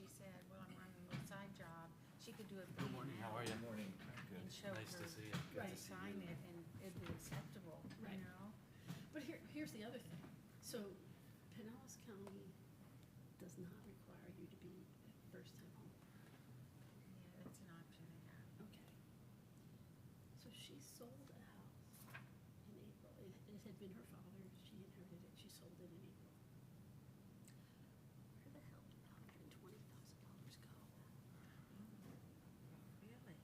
she said, well, I'm on a little side job, she could do it. Good morning, how are you? Good morning. Good. And show Nice to her see you. to Good to see sign you. it, and it'd be acceptable, Right. you know? But here's the other thing. So Pinellas County does not require you to be a first-time home. Yeah, that's an option they have. Okay. So she sold a house in April. It had been her father's. She inherited it. She sold it in April. Where the hell did $120,000 go? Really?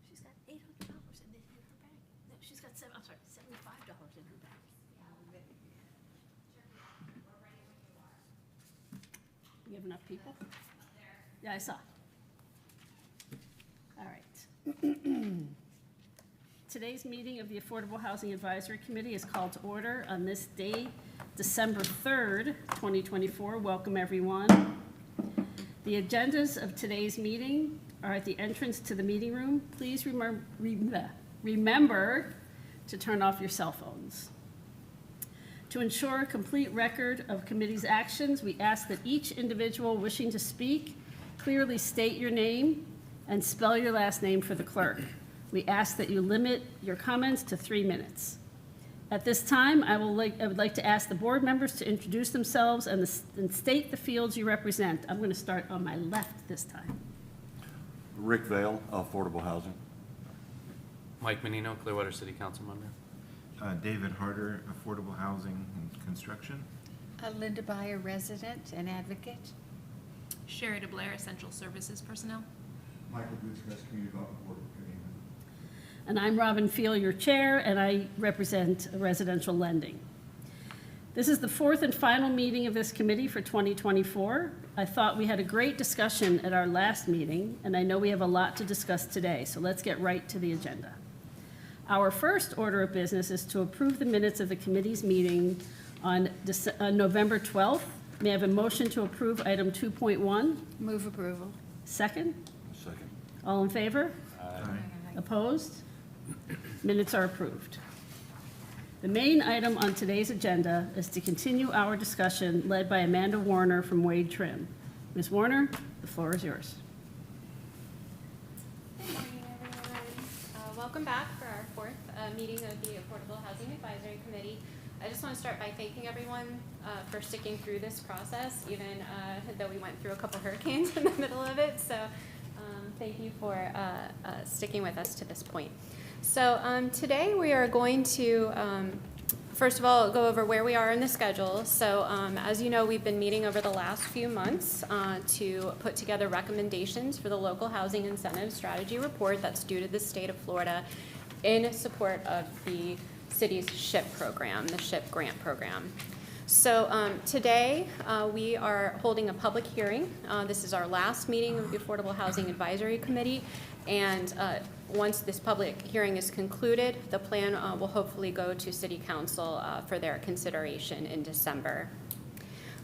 She's got $800 in her bank. No, she's got $75 in her bank. We have enough people? Yeah, I saw. All right. Today's meeting of the Affordable Housing Advisory Committee is called to order on this day, December 3rd, 2024. Welcome, everyone. The agendas of today's meeting are at the entrance to the meeting room. Please remember to turn off your cell phones. To ensure a complete record of committee's actions, we ask that each individual wishing to speak clearly state your name and spell your last name for the clerk. We ask that you limit your comments to 3 minutes. At this time, I would like to ask the board members to introduce themselves and state the fields you represent. I'm going to start on my left this time. Rick Vale, Affordable Housing. Mike Menino, Clearwater City Council member. David Harder, Affordable Housing and Construction. Linda Byer, resident and advocate. Sherry DeBlair, Essential Services Personnel. Michael Gutierrez, Community Development Board Committee member. And I'm Robin Feel, your chair, and I represent residential lending. This is the fourth and final meeting of this committee for 2024. I thought we had a great discussion at our last meeting, and I know we have a lot to discuss today, so let's get right to the agenda. Our first order of business is to approve the minutes of the committee's meeting on November 12th. May I have a motion to approve item 2.1? Move approval. Second? Second. All in favor? Aye. Opposed? Minutes are approved. The main item on today's agenda is to continue our discussion led by Amanda Warner from Wade Trim. Ms. Warner, the floor is yours. Good morning, everyone. Welcome back for our fourth meeting of the Affordable Housing Advisory Committee. I just want to start by thanking everyone for sticking through this process, even though we went through a couple hurricanes in the middle of it. So thank you for sticking with us to this point. So today we are going to, first of all, go over where we are in the schedule. So as you know, we've been meeting over the last few months to put together recommendations for the Local Housing Incentive Strategy Report that's due to the state of Florida in support of the city's SHIP program, the SHIP grant program. So today we are holding a public hearing. This is our last meeting of the Affordable Housing Advisory Committee, and once this public hearing is concluded, the plan will hopefully go to City Council for their consideration in December.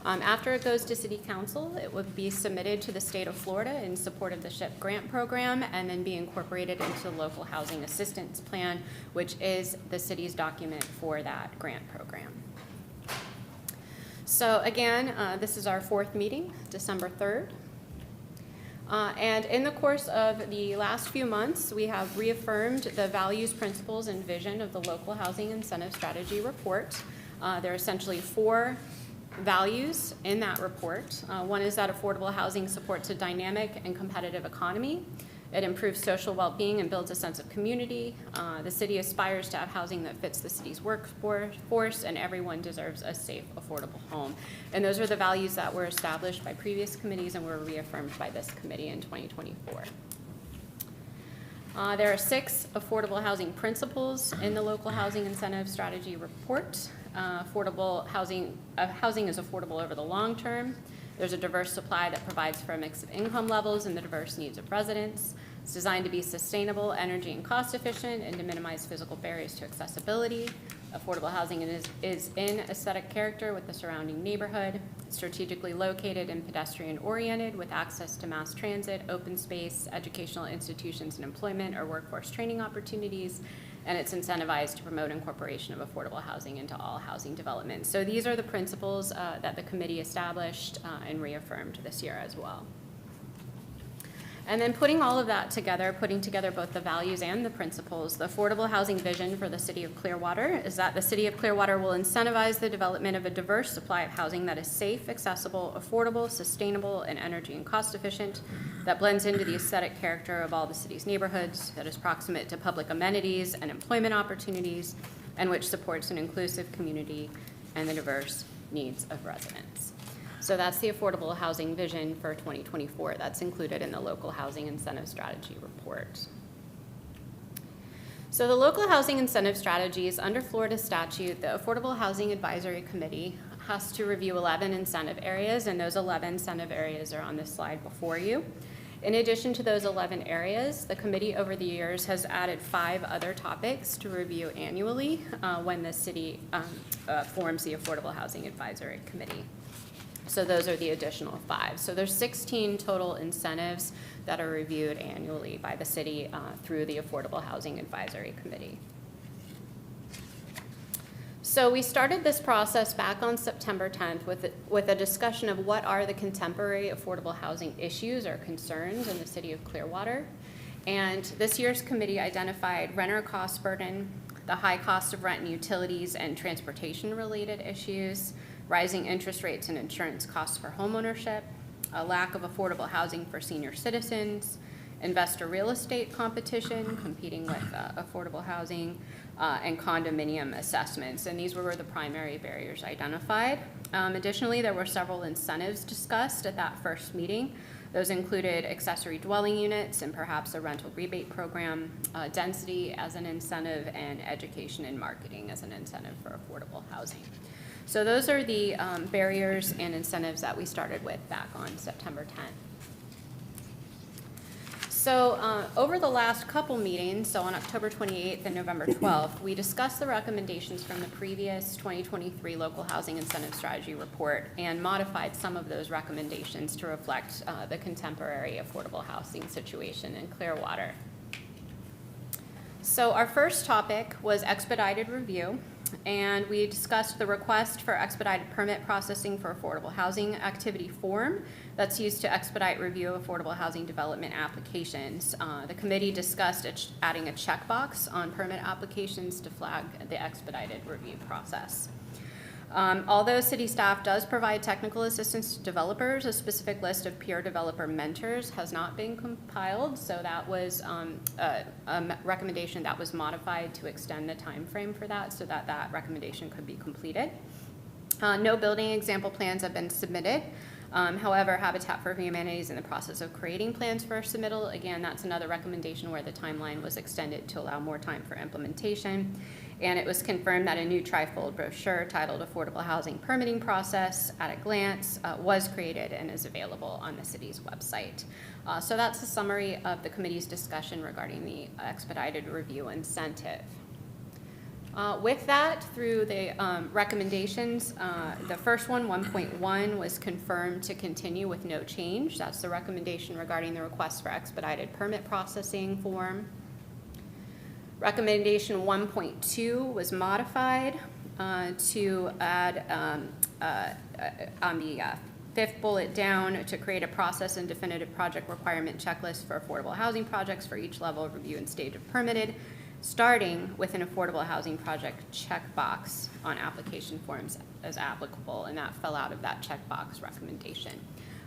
After it goes to City Council, it would be submitted to the state of Florida in support of the SHIP grant program and then be incorporated into the Local Housing Assistance Plan, which is the city's document for that grant program. So again, this is our fourth meeting, December 3rd. And in the course of the last few months, we have reaffirmed the values, principles, and vision of the Local Housing Incentive Strategy Report. There are essentially 4 values in that report. One is that affordable housing supports a dynamic and competitive economy. It improves social well-being and builds a sense of community. The city aspires to have housing that fits the city's workforce, and everyone deserves a safe, affordable home. And those are the values that were established by previous committees and were reaffirmed by this committee in 2024. There are 6 affordable housing principles in the Local Housing Incentive Strategy Report. Housing is affordable over the long term. There's a diverse supply that provides for a mix of income levels and the diverse needs of residents. It's designed to be sustainable, energy and cost efficient, and to minimize physical barriers to accessibility. Affordable housing is in aesthetic character with the surrounding neighborhood. It's strategically located and pedestrian oriented with access to mass transit, open space, educational institutions and employment or workforce training opportunities. and it's incentivized to promote incorporation of affordable housing into all housing developments. So these are the principles that the committee established and reaffirmed this year as well. And then putting all of that together, putting together both the values and the principles, the affordable housing vision for the city of Clearwater is that the city of Clearwater will incentivize the development of a diverse supply of housing that is safe, accessible, affordable, sustainable, and energy and cost efficient, that blends into the aesthetic character of all the city's neighborhoods, that is proximate to public amenities and employment opportunities, and which supports an inclusive community and the diverse needs of residents. So that's the affordable housing vision for 2024. That's included in the local housing incentive strategy report. So the local housing incentive strategies under Florida statute, the Affordable Housing Advisory Committee has to review 11 incentive areas, and those 11 incentive areas are on this slide before you. In addition to those 11 areas, the committee over the years has added 5 other topics to review annually when the city forms the Affordable Housing Advisory Committee. So those are the additional 5. So there's 16 total incentives that are reviewed annually by the city through the Affordable Housing Advisory Committee. So we started this process back on September 10th with a discussion of what are the contemporary affordable housing issues or concerns in the city of Clearwater. And this year's committee identified renter cost burden, the high cost of rent and utilities and transportation-related issues, rising interest rates and insurance costs for homeownership, a lack of affordable housing for senior citizens, investor real estate competition, competing with affordable housing, and condominium assessments. And these were the primary barriers identified. Additionally, there were several incentives discussed at that first meeting. Those included accessory dwelling units and perhaps a rental rebate program, density as an incentive, and education and marketing as an incentive for affordable housing. So those are the barriers and incentives that we started with back on September 10th. So over the last couple meetings, so on October 28th and November 12th, we discussed the recommendations from the previous 2023 Local Housing Incentive Strategy Report and modified some of those recommendations to reflect the contemporary affordable housing situation in Clearwater. So our first topic was expedited review, and we discussed the request for expedited permit processing for affordable housing activity form that's used to expedite review of affordable housing development applications. The committee discussed adding a checkbox on permit applications to flag the expedited review process. Although city staff does provide technical assistance to developers, a specific list of peer developer mentors has not been compiled, so that was a recommendation that was modified to extend the time frame for that so that that recommendation could be completed. No building example plans have been submitted. However, Habitat for Humanity is in the process of creating plans for submittal. Again, that's another recommendation where the timeline was extended to allow more time for implementation. And it was confirmed that a new trifold brochure titled Affordable Housing Permitting Process at a Glance was created and is available on the city's website. So that's a summary of the committee's discussion regarding the expedited review incentive. With that, through the recommendations, the first one, 1.1, was confirmed to continue with no change. That's the recommendation regarding the request for expedited permit processing form. Recommendation 1.2 was modified to add on the 5th bullet down to create a process and definitive project requirement checklist for affordable housing projects for each level of review and stage of permitted, starting with an affordable housing project checkbox on application forms as applicable, and that fell out of that checkbox recommendation.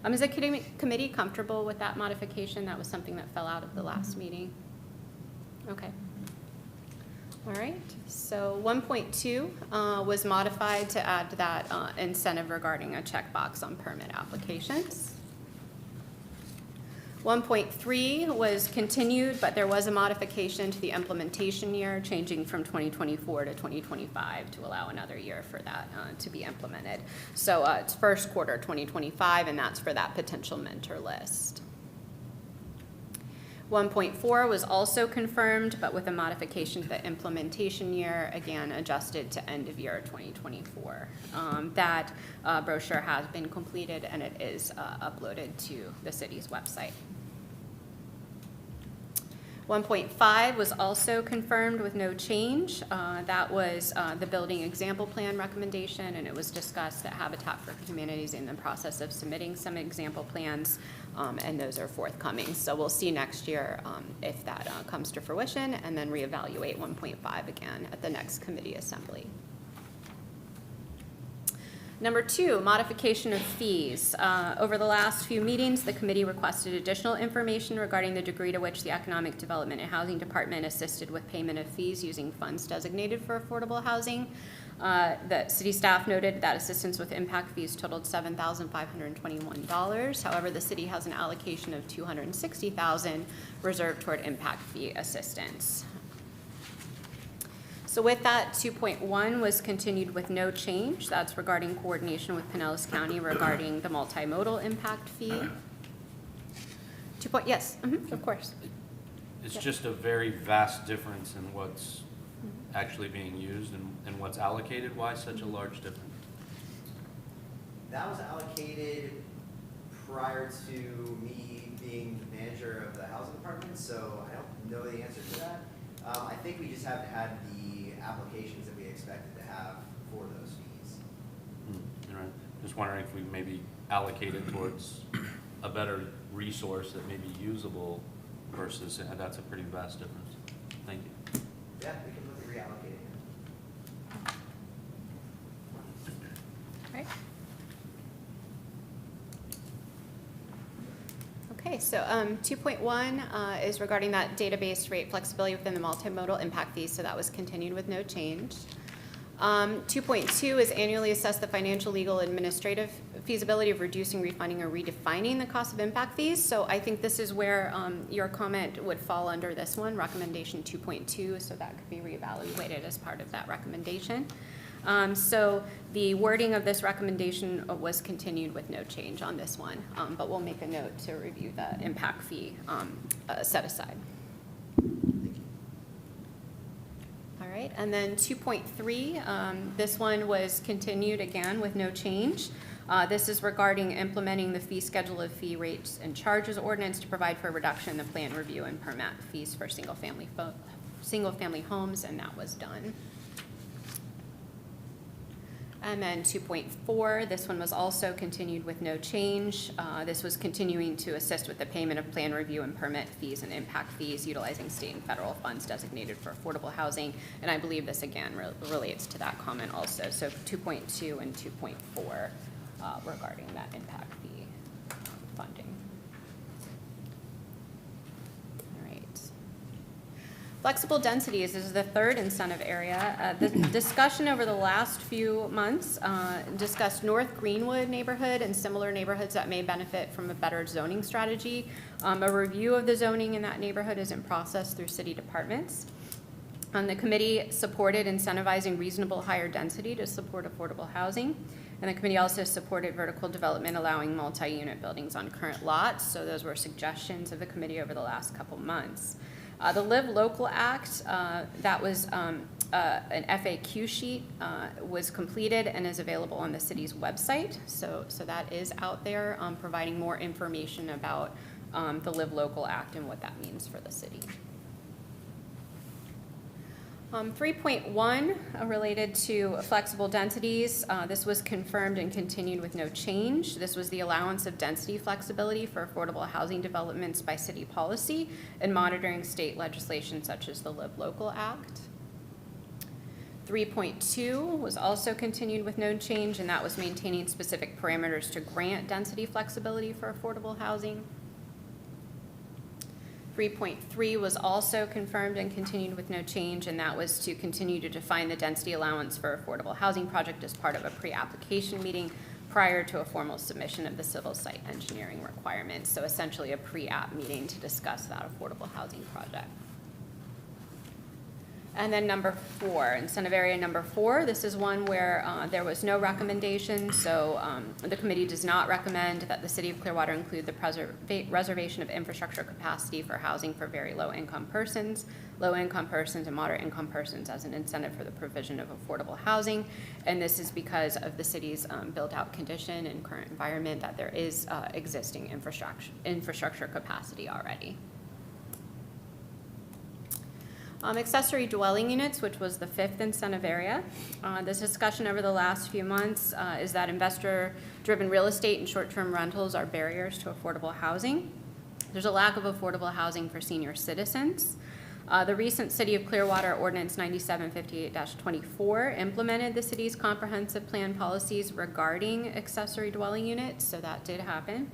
Is the committee comfortable with that modification? That was something that fell out of the last meeting. Okay. All right, so 1.2 was modified to add that incentive regarding a checkbox on permit applications. 1.3 was continued, but there was a modification to the implementation year, changing from 2024 to 2025 to allow another year for that to be implemented. So it's first quarter 2025, and that's for that potential mentor list. 1.4 was also confirmed, but with a modification to the implementation year, again adjusted to end of year 2024. That brochure has been completed and it is uploaded to the city's website. 1.5 was also confirmed with no change. That was the building example plan recommendation, and it was discussed that Habitat for Humanity is in the process of submitting some example plans, and those are forthcoming. So we'll see next year if that comes to fruition, and then reevaluate 1.5 again at the next committee assembly. Number 2, modification of fees. Over the last few meetings, the committee requested additional information regarding the degree to which the Economic Development and Housing Department assisted with payment of fees using funds designated for affordable housing. The city staff noted that assistance with impact fees totaled $7,521. However, the city has an allocation of $260,000 reserved toward impact fee assistance. So with that, 2.1 was continued with no change. That's regarding coordination with Pinellas County regarding the multimodal impact fee. Yes, of course. It's Yeah. just a very vast difference in what's actually being used and what's allocated. Why such a large difference? That was allocated prior to me being the manager of the housing department, so I don't know the answer to that. I think we just haven't had the applications that we expected to have for those fees. All right. Just wondering if we maybe allocate it towards a better resource that may be usable versus, that's a pretty vast difference. Thank you. Yeah, we can look at reallocating it. Right. Okay, so 2.1 is regarding that database rate flexibility within the multimodal impact fees, so that was continued with no change. 2.2 is annually assess the financial, legal, administrative feasibility of reducing, refunding, or redefining the cost of impact fees. So I think this is where your comment would fall under this one, recommendation 2.2, so that could be reevaluated as part of that recommendation. So the wording of this recommendation was continued with no change on this one, but we'll make a note to review the impact fee set aside. All right, and then 2.3, this one was continued again with no change. This is regarding implementing the fee schedule of fee rates and charges ordinance to provide for a reduction in the plan review and permit fees for single-family homes, and that was done. And then 2.4, this one was also continued with no change. This was continuing to assist with the payment of plan review and permit fees and impact fees utilizing state and federal funds designated for affordable housing. And I believe this again relates to that comment also. So 2.2 and 2.4 regarding that impact fee funding. Flexible densities is the third incentive area. The discussion over the last few months discussed North Greenwood neighborhood and similar neighborhoods that may benefit from a better zoning strategy. A review of the zoning in that neighborhood is in process through city departments. The committee supported incentivizing reasonable higher density to support affordable housing. And the committee also supported vertical development, allowing multi-unit buildings on current lots. So those were suggestions of the committee over the last couple months. The Live Local Act, that was an FAQ sheet, was completed and is available on the city's website. So that is out there, providing more information about the Live Local Act and what that means for the city. 3.1 related to flexible densities. This was confirmed and continued with no change. This was the allowance of density flexibility for affordable housing developments by city policy and monitoring state legislation such as the Live Local Act. 3.2 was also continued with no change, and that was maintaining specific parameters to grant density flexibility for affordable housing. 3.3 was also confirmed and continued with no change, and that was to continue to define the density allowance for affordable housing project as part of a pre-application meeting prior to a formal submission of the civil site engineering requirements. So essentially a pre-app meeting to discuss that affordable housing project. And then number 4, incentive area number 4, this is one where there was no recommendation, so the committee does not recommend that the city of Clearwater include the reservation of infrastructure capacity for housing for very low-income persons, and moderate-income persons as an incentive for the provision of affordable housing. And this is because of the city's built-out condition and current environment, that there is existing infrastructure capacity already. Accessory dwelling units, which was the fifth incentive area. This discussion over the last few months is that investor-driven real estate and short-term rentals are barriers to affordable housing. There's a lack of affordable housing for senior citizens. The recent City of Clearwater Ordinance 9758-24 implemented the city's comprehensive plan policies regarding accessory dwelling units, so that did happen.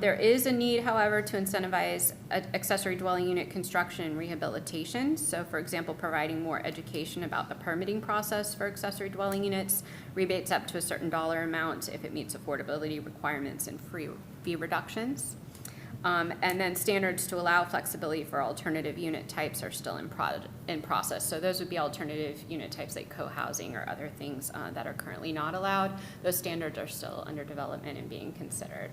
There is a need, however, to incentivize accessory dwelling unit construction and rehabilitation. So, for example, providing more education about the permitting process for accessory dwelling units, rebates up to a certain dollar amount if it meets affordability requirements, and fee reductions. And then standards to allow flexibility for alternative unit types are still in process. So those would be alternative unit types like co-housing or other things that are currently not allowed. Those standards are still under development and being considered.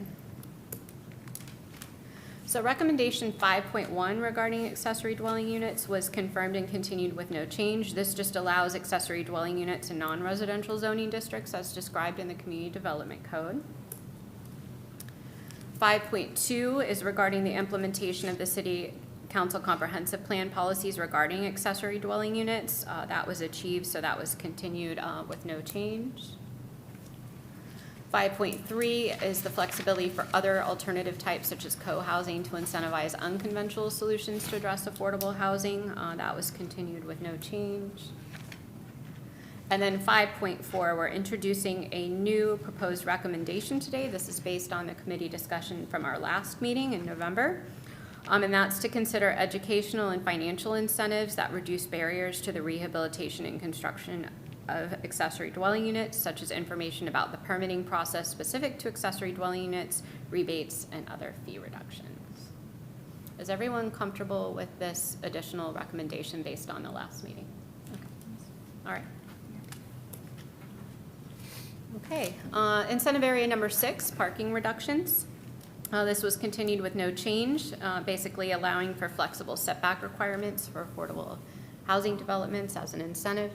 So recommendation 5.1 regarding accessory dwelling units was confirmed and continued with no change. This just allows accessory dwelling units in non-residential zoning districts as described in the Community Development Code. 5.2 is regarding the implementation of the City Council Comprehensive Plan policies regarding accessory dwelling units. That was achieved, so that was continued with no change. 5.3 is the flexibility for other alternative types such as co-housing to incentivize unconventional solutions to address affordable housing. That was continued with no change. And then 5.4, we're introducing a new proposed recommendation today. This is based on the committee discussion from our last meeting in November. And that's to consider educational and financial incentives that reduce barriers to the rehabilitation and construction of accessory dwelling units, such as information about the permitting process specific to accessory dwelling units, rebates, and other fee reductions. Is everyone comfortable with this additional recommendation based on the last meeting? Okay. All right. Okay, incentive area number 6, parking reductions. This was continued with no change, basically allowing for flexible setback requirements for affordable housing developments as an incentive.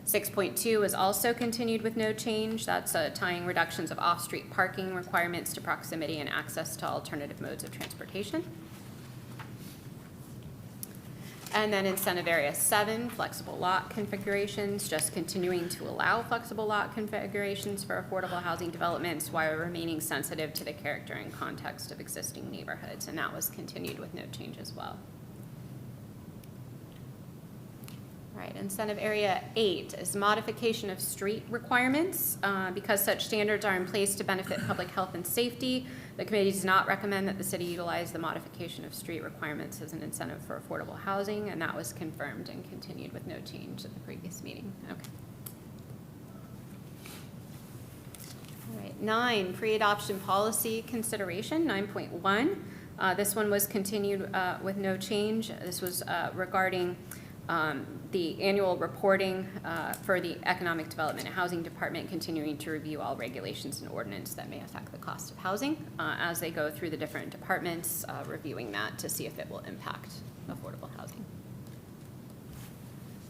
6.2 is also continued with no change. That's tying reductions of off-street parking requirements to proximity and access to alternative modes of transportation. And then incentive area 7, flexible lot configurations, just continuing to allow flexible lot configurations for affordable housing developments while remaining sensitive to the character and context of existing neighborhoods, and that was continued with no change as well. All right, incentive area 8 is modification of street requirements. Because such standards are in place to benefit public health and safety, the committee does not recommend that the city utilize the modification of street requirements as an incentive for affordable housing, and that was confirmed and continued with no change at the previous meeting. Okay. All right, 9, pre-adoption policy consideration, 9.1. This one was continued with no change. This was regarding the annual reporting for the Economic Development and Housing Department, continuing to review all regulations and ordinance that may affect the cost of housing as they go through the different departments, reviewing that to see if it will impact affordable housing.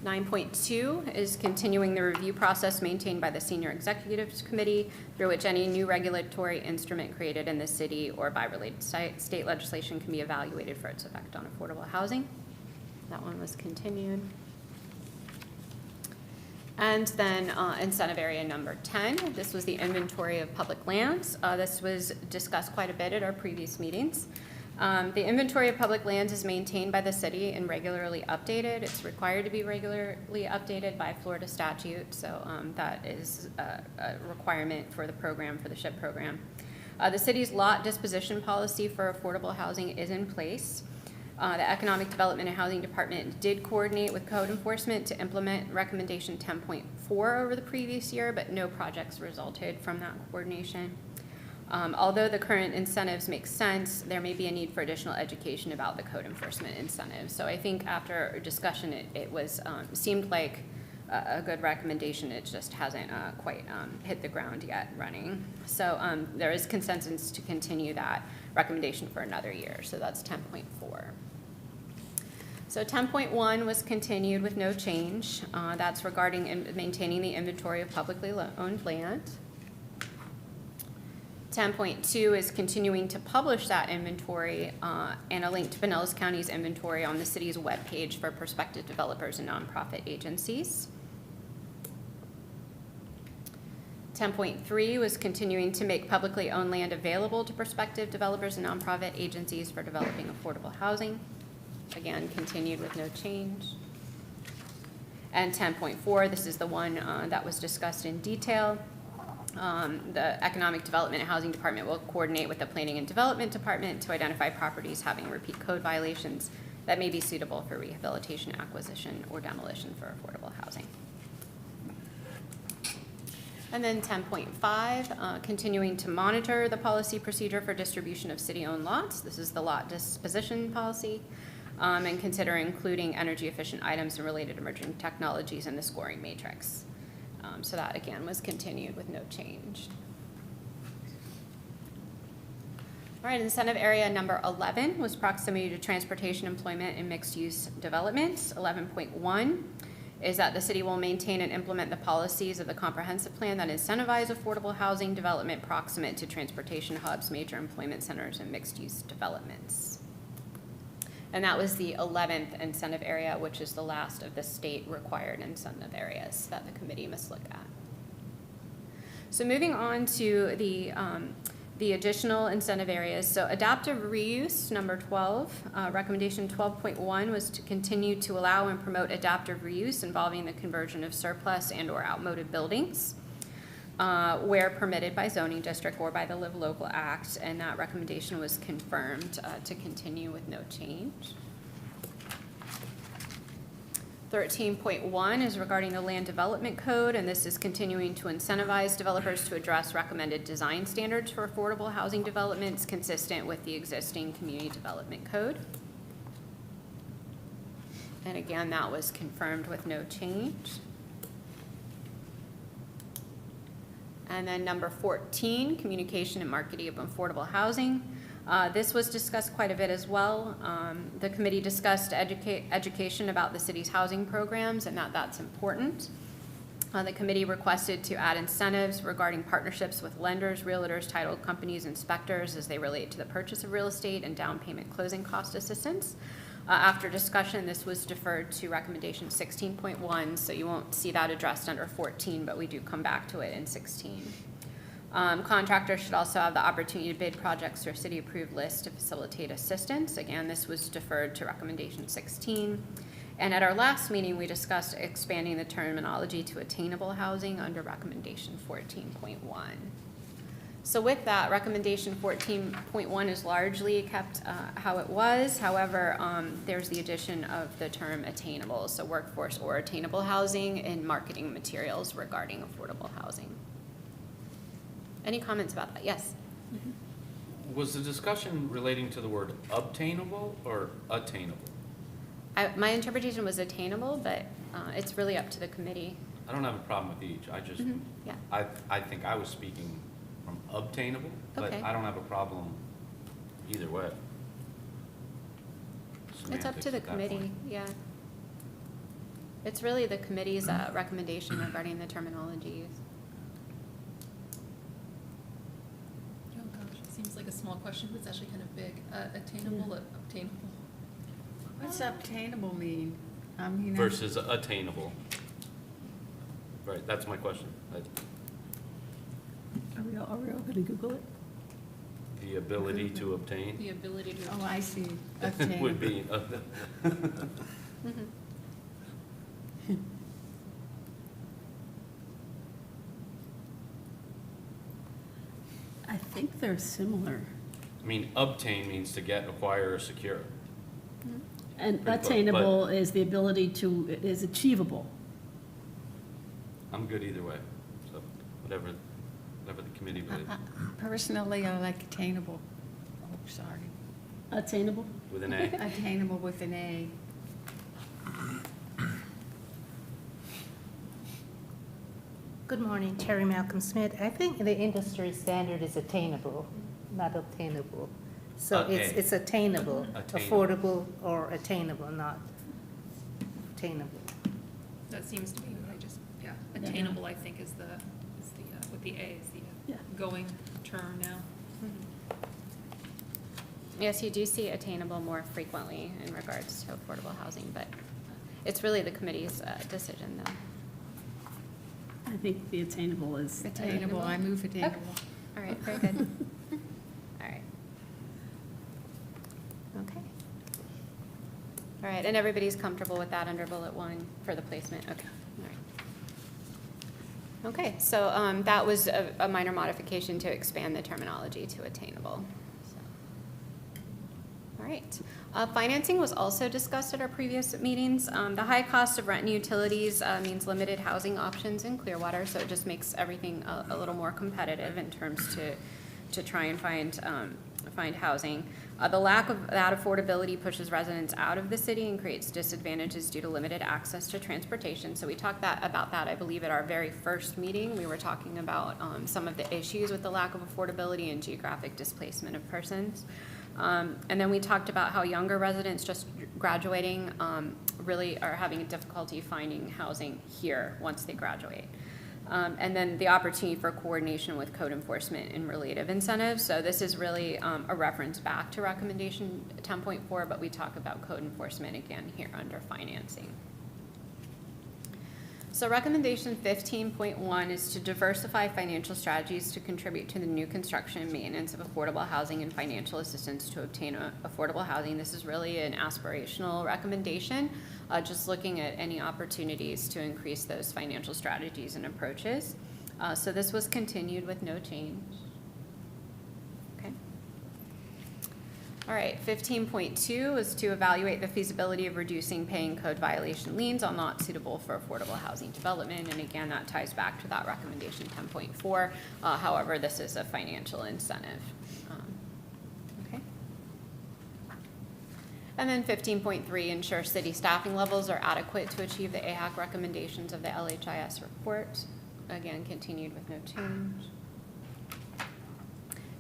9.2 is continuing the review process maintained by the Senior Executives Committee, through which any new regulatory instrument created in the city or by related state legislation can be evaluated for its effect on affordable housing. That one was continued. And then incentive area number 10. This was the inventory of public lands. This was discussed quite a bit at our previous meetings. The inventory of public lands is maintained by the city and regularly updated. It's required to be regularly updated by Florida statute, so that is a requirement for the program, for the SHIP program. The city's lot disposition policy for affordable housing is in place. The Economic Development and Housing Department did coordinate with code enforcement to implement recommendation 10.4 over the previous year, but no projects resulted from that coordination. Although the current incentives make sense, there may be a need for additional education about the code enforcement incentives. So I think after discussion, it was seemed like a good recommendation. It just hasn't quite hit the ground yet running. So there is consensus to continue that recommendation for another year. So that's 10.4. So 10.1 was continued with no change. That's regarding maintaining the inventory of publicly owned land. 10.2 is continuing to publish that inventory and a link to Pinellas County's inventory on the city's webpage for prospective developers and nonprofit agencies. 10.3 was continuing to make publicly owned land available to prospective developers and nonprofit agencies for developing affordable housing. Again, continued with no change. And 10.4, this is the one that was discussed in detail. The Economic Development and Housing Department will coordinate with the Planning and Development Department to identify properties having repeat code violations that may be suitable for rehabilitation, acquisition, or demolition for affordable housing. And then 10.5, continuing to monitor the policy procedure for distribution of city-owned lots. This is the lot disposition policy, and consider including energy-efficient items and related emerging technologies in the scoring matrix. So that, again, was continued with no change. All right, incentive area number 11 was proximity to transportation, employment, and mixed-use development. 11.1 is that the city will maintain and implement the policies of the comprehensive plan that incentivize affordable housing development proximate to transportation hubs, major employment centers, and mixed-use developments. And that was the 11th incentive area, which is the last of the state-required incentive areas that the committee must look at. So moving on to the additional incentive areas. So adaptive reuse, number 12, recommendation 12.1 was to continue to allow and promote adaptive reuse involving the conversion of surplus and or outmoded buildings where permitted by zoning district or by the Live Local Act, and that recommendation was confirmed to continue with no change. 13.1 is regarding the land development code, and this is continuing to incentivize developers to address recommended design standards for affordable housing developments consistent with the existing community development code. And again, that was confirmed with no change. And then number 14, communication and marketing of affordable housing. This was discussed quite a bit as well. The committee discussed education about the city's housing programs and that's important. The committee requested to add incentives regarding partnerships with lenders, realtors, title companies, inspectors as they relate to the purchase of real estate and down payment closing cost assistance. After discussion, this was deferred to recommendation 16.1, so you won't see that addressed under 14, but we do come back to it in 16. Contractors should also have the opportunity to bid projects through a city-approved list to facilitate assistance. Again, this was deferred to recommendation 16. And at our last meeting, we discussed expanding the terminology to attainable housing under recommendation 14.1. So with that, recommendation 14.1 is largely kept how it was. However, there's the addition of the term attainable, so workforce or attainable housing in marketing materials regarding affordable housing. Any comments about that? Yes? Was the discussion relating to the word obtainable or attainable? My interpretation was attainable, but it's really up to the committee. I don't have a problem with each. I just, Yeah. I think I was speaking from obtainable, but Okay. I don't have a problem either way. It's up Semantics to the at that committee, point. yeah. It's really the committee's recommendation regarding the terminology. Oh gosh, it seems like a small question, but it's actually kind of big. Attainable, obtainable. What's obtainable mean? I mean, Versus attainable. Right, that's my question. Are we all gonna Google it? The ability to obtain The ability to. oh, I see. would be, I think they're similar. I mean, obtain means to get, acquire, or secure. And Pretty close, attainable is the ability to, it is achievable. I'm good either way, so whatever the committee would, Personally, I like attainable. Oh, sorry. Attainable? with an A. Attainable with an A. Good morning, Terry Malcolm Smith. I think the industry standard is attainable, not obtainable. So Okay. it's attainable, Attainable. affordable or attainable, not attainable. That seems to be what I just, yeah. Attainable, I think, is the with the A, is the Yeah. going term now. Yes, you do see attainable more frequently in regards to affordable housing, but it's really the committee's decision, though. I think the attainable is. Attainable, I move attainable. All right, very good. All right. Okay. All right, and everybody's comfortable with that under bullet 1 for the placement? Okay, all right. Okay, so that was a minor modification to expand the terminology to attainable. So. All right. Financing was also discussed at our previous meetings. The high cost of rent and utilities means limited housing options in Clearwater, so it just makes everything a little more competitive in terms to try and find housing. The lack of that affordability pushes residents out of the city and creates disadvantages due to limited access to transportation. So we talked about that, I believe, at our very first meeting. We were talking about some of the issues with the lack of affordability and geographic displacement of persons. And then we talked about how younger residents just graduating really are having a difficulty finding housing here once they graduate. And then the opportunity for coordination with code enforcement and related incentives. So this is really a reference back to recommendation 10.4, but we talk about code enforcement again here under financing. So recommendation 15.1 is to diversify financial strategies to contribute to the new construction and maintenance of affordable housing and financial assistance to obtain affordable housing. This is really an aspirational recommendation, just looking at any opportunities to increase those financial strategies and approaches. So this was continued with no change. Okay. All right, 15.2 is to evaluate the feasibility of reducing paying code violation liens on lots suitable for affordable housing development. And again, that ties back to that recommendation 10.4. However, this is a financial incentive. Okay. And then 15.3, ensure city staffing levels are adequate to achieve the AHAC recommendations of the LHIS report. Again, continued with no change.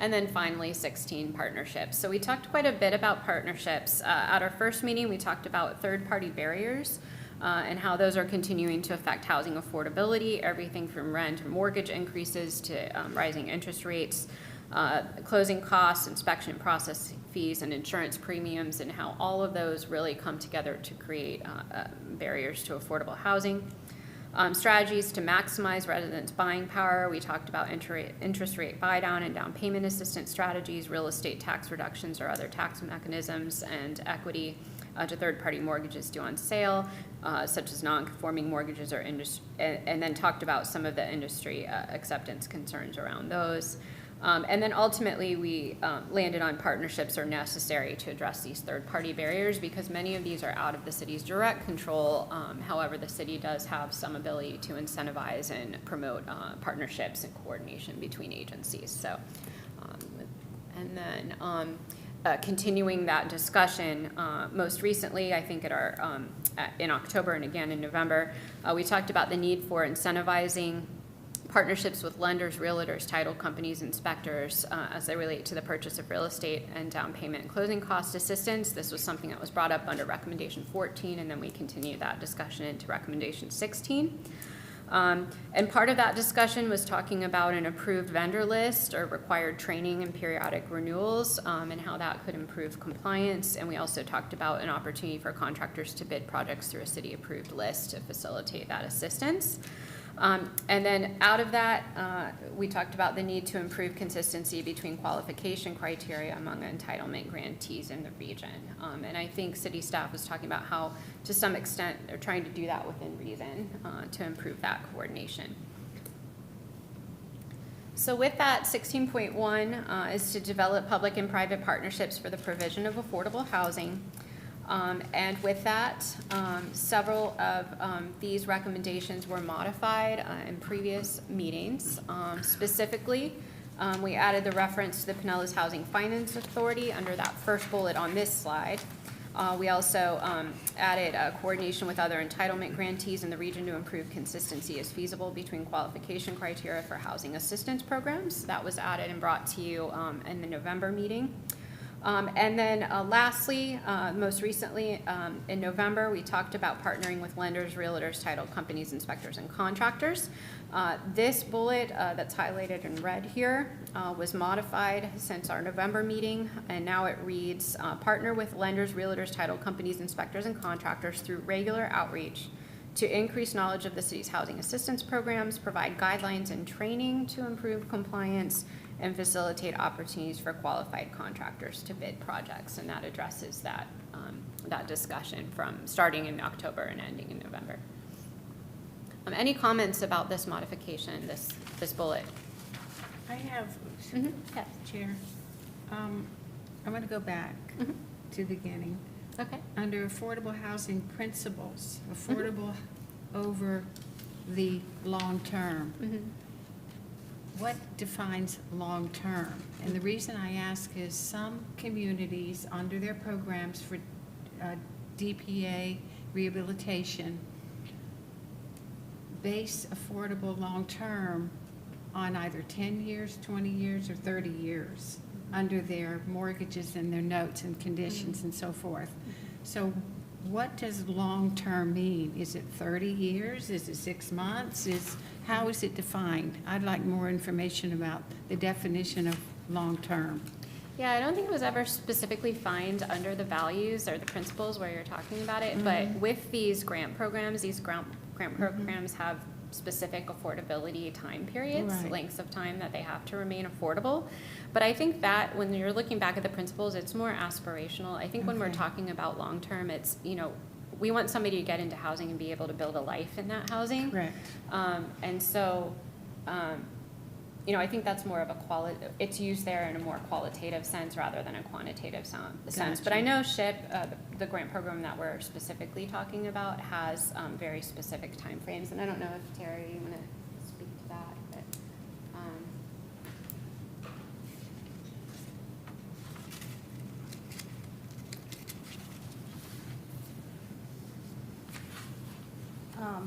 And then finally, 16, partnerships. So we talked quite a bit about partnerships. At our first meeting, we talked about third-party barriers and how those are continuing to affect housing affordability, everything from rent and mortgage increases to rising interest rates, closing costs, inspection process fees, and insurance premiums, and how all of those really come together to create barriers to affordable housing. Strategies to maximize residents' buying power. We talked about interest rate buy down and down payment assistance strategies, real estate tax reductions or other tax mechanisms, and equity to third-party mortgages due on sale, such as non-conforming mortgages, or and then talked about some of the industry acceptance concerns around those. And then ultimately, we landed on partnerships are necessary to address these third-party barriers because many of these are out of the city's direct control. However, the city does have some ability to incentivize and promote partnerships and coordination between agencies. So, and then continuing that discussion, most recently, I think at our in October and again in November, we talked about the need for incentivizing partnerships with lenders, realtors, title companies, inspectors as they relate to the purchase of real estate and down payment and closing cost assistance. This was something that was brought up under recommendation 14, and then we continued that discussion into recommendation 16. And part of that discussion was talking about an approved vendor list or required training and periodic renewals and how that could improve compliance. And we also talked about an opportunity for contractors to bid projects through a city-approved list to facilitate that assistance. And then out of that, we talked about the need to improve consistency between qualification criteria among entitlement grantees in the region. And I think city staff was talking about how, to some extent, they're trying to do that within reason to improve that coordination. So with that, 16.1 is to develop public and private partnerships for the provision of affordable housing. And with that, several of these recommendations were modified in previous meetings. Specifically, we added the reference to the Pinellas Housing Finance Authority under that first bullet on this slide. We also added coordination with other entitlement grantees in the region to improve consistency as feasible between qualification criteria for housing assistance programs. That was added and brought to you in the November meeting. And then lastly, most recently, in November, we talked about partnering with lenders, realtors, title companies, inspectors, and contractors. This bullet that's highlighted in red here was modified since our November meeting, and now it reads, partner with lenders, realtors, title companies, inspectors, and contractors through regular outreach to increase knowledge of the city's housing assistance programs, provide guidelines and training to improve compliance, and facilitate opportunities for qualified contractors to bid projects. And that addresses that, that discussion from starting in October and ending in November. Any comments about this modification, this bullet? I have, Mhm. Yes. Chair, I'm going to go back Mhm. to the beginning. Okay. Under affordable housing principles, affordable over the long term. Mhm. What defines long-term? And the reason I ask is some communities, under their programs for DPA rehabilitation, base affordable long-term on either 10 years, 20 years, or 30 years under their mortgages and their notes and conditions and so forth. So what does long-term mean? Is it 30 years? Is it 6 months? How is it defined? I'd like more information about the definition of long-term. Yeah, I don't think it was ever specifically defined under the values or the principles where you're talking about it, but with these grant programs, these grant programs have specific affordability time periods, Right. lengths of time that they have to remain affordable. But I think that when you're looking back at the principles, it's more aspirational. I think when we're Okay. talking about long-term, it's, we want somebody to get into housing and be able to build a life in that housing. Correct. And so, I think that's more of a it's used there in a more qualitative sense rather than a quantitative sense. But I know SHIP, the grant program that we're specifically talking about, has very specific timeframes. And I don't know if, Terry, you want to speak to that, but.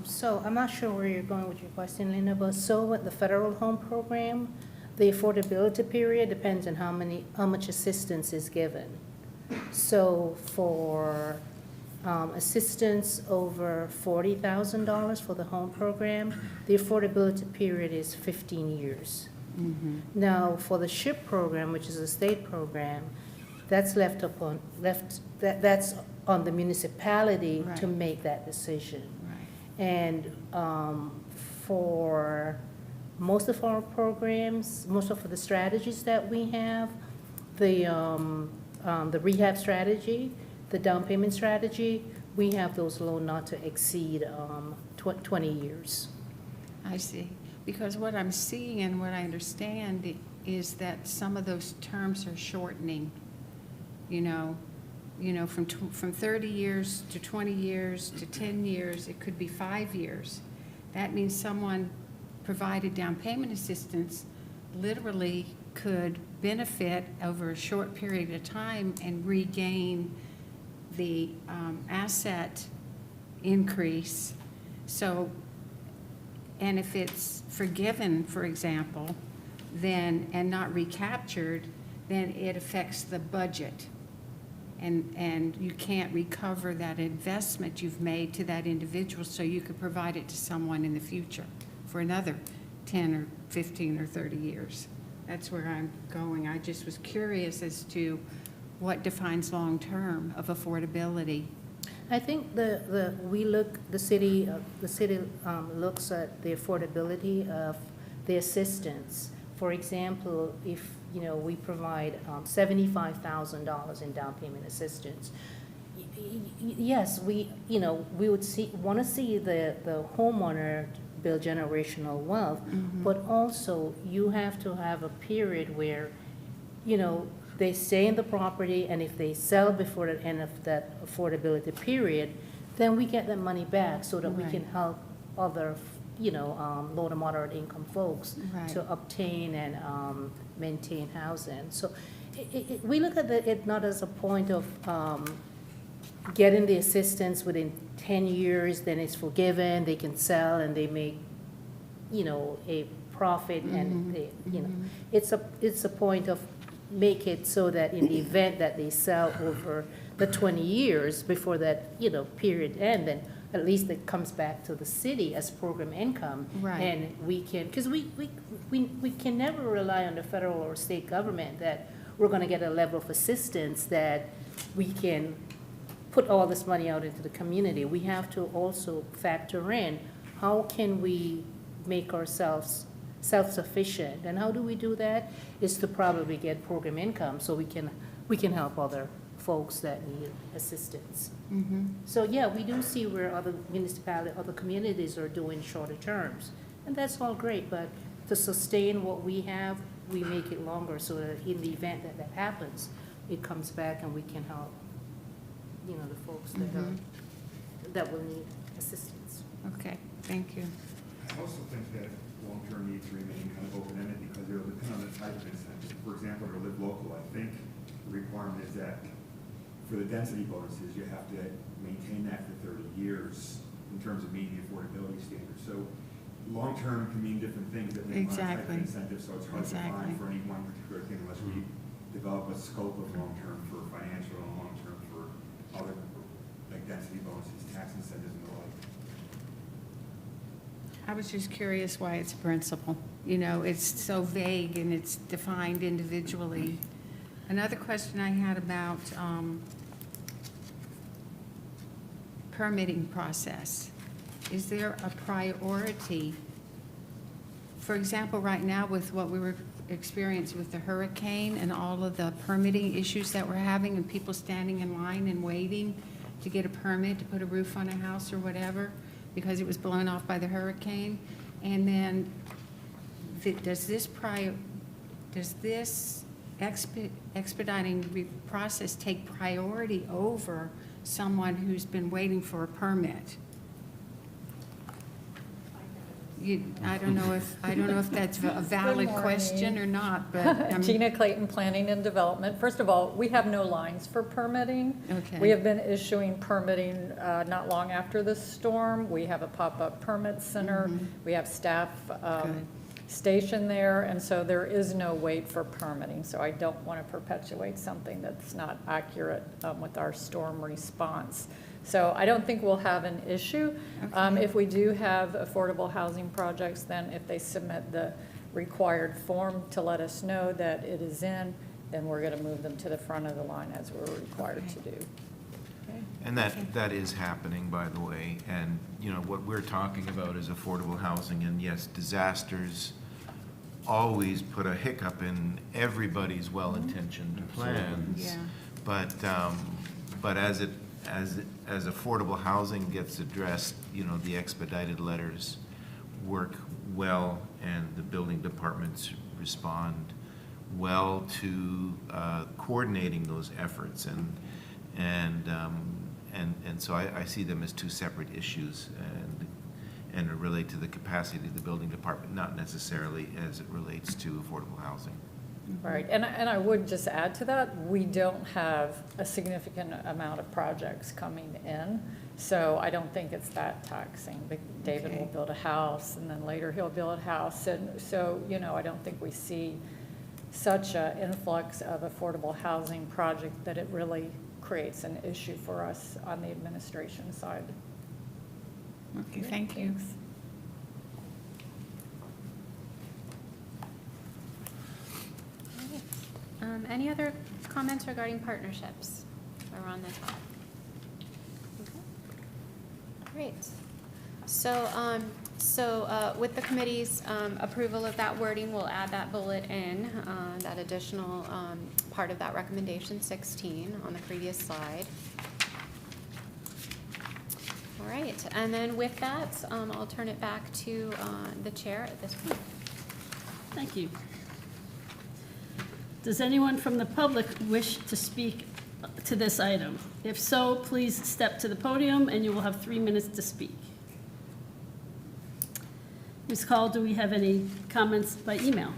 So I'm not sure where you're going with your question, Linda, but so with the federal home program, the affordability period depends on how much assistance is given. So for assistance over $40,000 for the home program, the affordability period is 15 years. Now, for the SHIP program, which is a state program, that's that's on the municipality to Right. make that decision. Right. And for most of our programs, most of the strategies that we have, the rehab strategy, the down payment strategy, we have those loan not to exceed 20 years. I see. Because what I'm seeing and what I understand is that some of those terms are shortening, from 30 years to 20 years to 10 years, it could be 5 years. That means someone provided down payment assistance literally could benefit over a short period of time and regain the asset increase. So, and if it's forgiven, for example, then, and not recaptured, then it affects the budget. And you can't recover that investment you've made to that individual, so you could provide it to someone in the future for another 10 or 15 or 30 years. That's where I'm going. I just was curious as to what defines long-term of affordability. I think the city looks at the affordability of the assistance. For example, if we provide $75,000 in down payment assistance, yes, we would want to see the homeowner build generational wealth, but also you have to have a period where they stay in the property, and if they sell before the end of that affordability period, then we get that money back so that we can help other low to moderate income folks to obtain and maintain housing. So we look at it not as a point of getting the assistance within 10 years, then it's forgiven, they can sell and they make, a profit, and they, it's a point of make it so that in the event that they sell over the 20 years before that, period end, then at least it comes back to the city as program income. Right. And we can, because we can never rely on the federal or state government that we're gonna get a level of assistance that we can put all this money out into the community. We have to also factor in, how can we make ourselves self-sufficient? And how do we do that? Is to probably get program income so we can help other folks that need assistance. Mm-hmm. So, yeah, we do see where other municipalities, other communities are doing shorter terms. And that's all great, but to sustain what we have, we make it longer so that in the event that that happens, it comes back and we can help, the folks that will need assistance. Okay, thank you. I also think that long-term needs remain kind of open-ended because they'll depend on the type of incentive. For example, to live local, I think the requirement is that for the density bonuses, you have to maintain that for 30 years in terms of meeting the affordability standards. So long-term can mean different things that may want type of Exactly. incentive, so it's hard to Exactly. define for any one particular thing unless we develop a scope of long-term for financial and long-term for other, like density bonuses, tax incentives and the like. I was just curious why it's a principle. It's so vague and it's defined individually. Another question I had about permitting process. Is there a priority? For example, right now with what we were experiencing with the hurricane and all of the permitting issues that we're having and people standing in line and waiting to get a permit to put a roof on a house or whatever because it was blown off by the hurricane. And then does this expediting process take priority over someone who's been waiting for a permit? I don't know if that's a valid morning. question or not, but. Gina Clayton, Planning and Development. First of all, we have no lines for permitting. Okay. We have been issuing permitting not long after the storm. We have a pop-up permit center. We have staff Good. stationed there, and so there is no wait for permitting. So I don't want to perpetuate something that's not accurate with our storm response. So I don't think we'll have an issue. Okay. If we do have affordable housing projects, then if they submit the required form to let us know that it is in, then we're going to move them to the front of the line as we're required to do. And that is happening, by the way. And, what we're talking about is affordable housing. And yes, disasters always put a hiccup in everybody's well-intentioned plans. Yeah. But as affordable housing gets addressed, the expedited letters work well and the building departments respond well to coordinating those efforts. And so I see them as two separate issues and relate to the capacity of the building department, not necessarily as it relates to affordable housing. Right, and I would just add to that, we don't have a significant amount of projects coming in, so I don't think it's that taxing. David will build a house, and then later he'll build a house, and so, I don't think we see such an influx of affordable housing project that it really creates an issue for us on the administration side. Okay, thank you. Thanks. Any other comments regarding partnerships while we're on this topic? Okay. Great. So with the committee's approval of that wording, we'll add that bullet in, that additional part of that recommendation 16 on the previous slide. All right, and then with that, I'll turn it back to the chair at this point. Thank you. Does anyone from the public wish to speak to this item? If so, please step to the podium and you will have 3 minutes to speak. Ms. Call, do we have any comments by email?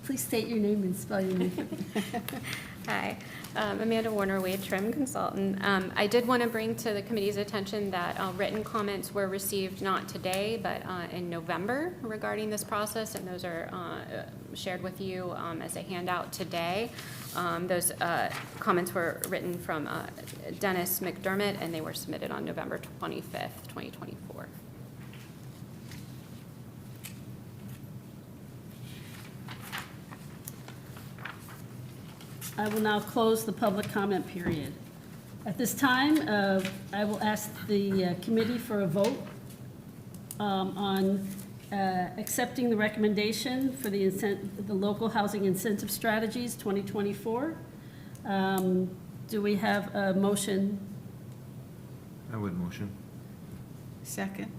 Please state your name and spell your name. Hi, Amanda Warner Wade, Trim Consultant. I did want to bring to the committee's attention that written comments were received not today, but in November regarding this process, and those are shared with you as a handout today. Those comments were written from Dennis McDermott, and they were submitted on November 25th, 2024. I will now close the public comment period. At this time, I will ask the committee for a vote on accepting the recommendation for the Local Housing Incentive Strategies 2024. Do we have a motion? I would motion. Second.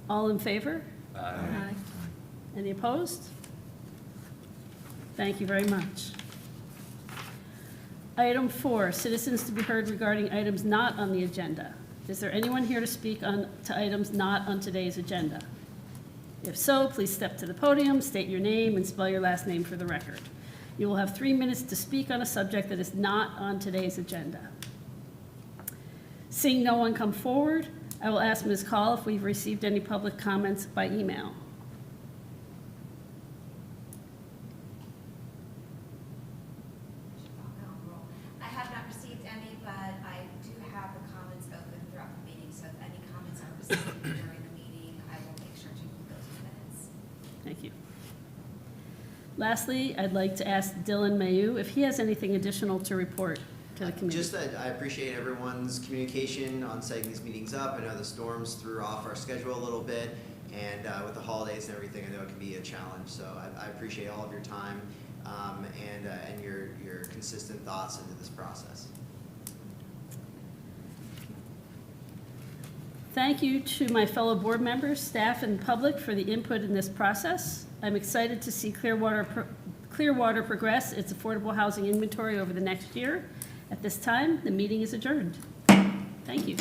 All in favor? Aye. Any opposed? Thank you very much. Item 4, citizens to be heard regarding items not on the agenda. Is there anyone here to speak to items not on today's agenda? If so, please step to the podium, state your name, and spell your last name for the record. You will have 3 minutes to speak on a subject that is not on today's agenda. Seeing no one come forward, I will ask Ms. Call if we've received any public comments by email. I have not received any, but I do have the comments open throughout the meeting, so if any comments are received during the meeting, I will make sure to include those in minutes. Thank you. Lastly, I'd like to ask Dylan Mayu if he has anything additional to report to the committee. Just that I appreciate everyone's communication on setting these meetings up. I know the storms threw off our schedule a little bit, and with the holidays and everything, I know it can be a challenge. So I appreciate all of your time and your consistent thoughts into this process. Thank you to my fellow board members, staff, and public for the input in this process. I'm excited to see Clearwater progress its affordable housing inventory over the next year. At this time, the meeting is adjourned. Thank you.